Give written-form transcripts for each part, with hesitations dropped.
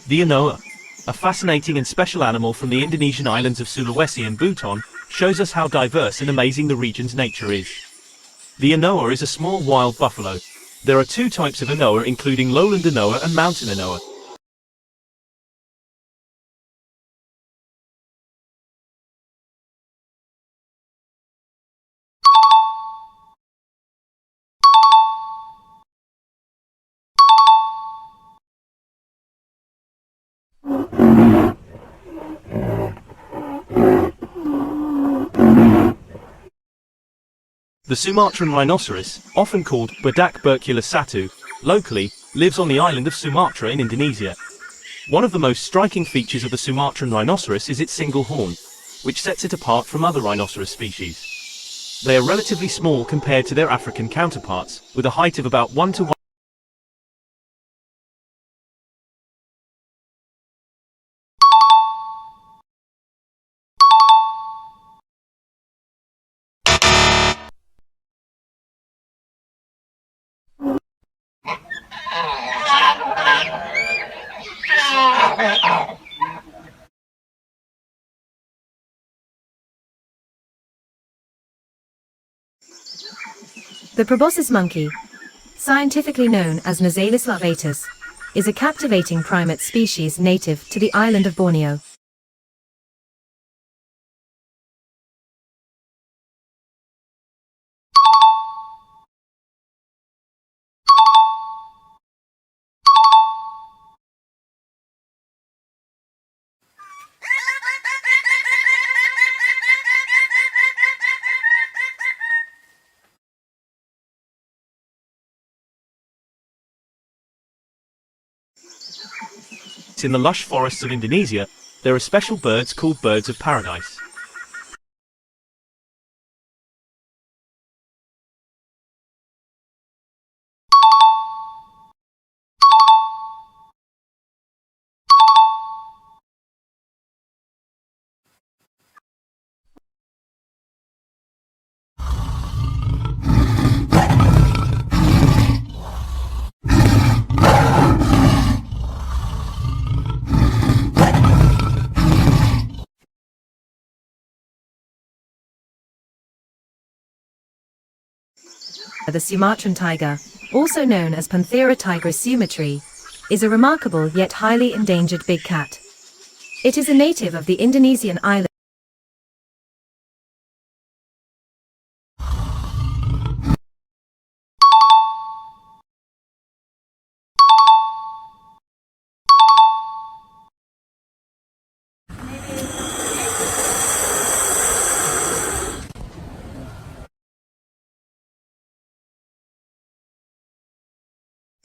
The anoa, a fascinating and special animal from the Indonesian islands of Sulawesi and Buton, shows us how diverse and amazing the region's nature is. The anoa is a small wild buffalo. There are two types of anoa, including lowland anoa and mountain anoa. The Sumatran rhinoceros, often called Badak Berculus satu, locally, lives on the island of Sumatra in Indonesia. One of the most striking features of the Sumatran rhinoceros is its single horn, which sets it apart from other rhinoceros species. They are relatively small compared to their African counterparts, with a height of about 1 to 1. The proboscis monkey, scientifically known as Nasalis lavatus, is a captivating primate species native to the island of Borneo. In the lush forests of Indonesia, there are special birds called birds of paradise. The Sumatran tiger, also known as Panthera tigris sumatri, is a remarkable yet highly endangered big cat. It is a native of the Indonesian island.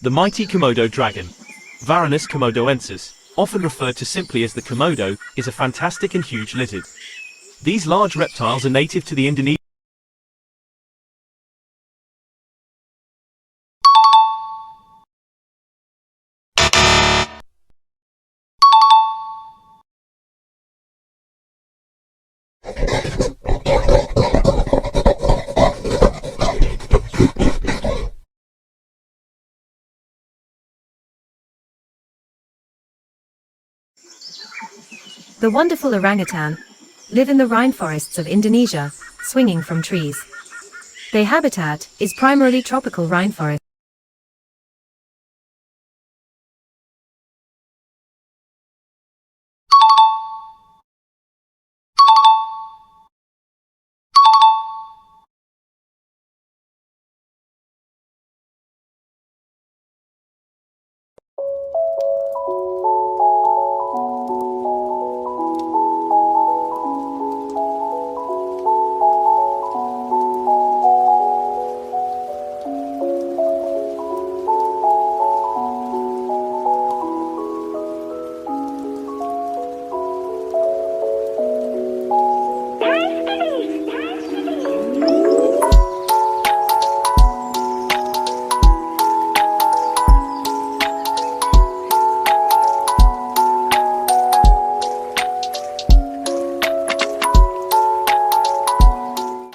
The mighty Komodo dragon, Varanus komodoensis, often referred to simply as the Komodo, is a fantastic and huge lizard. These large reptiles are native to the Indonesian. The wonderful orangutan live in the rainforests of Indonesia, swinging from trees. Their habitat is primarily tropical rainforest.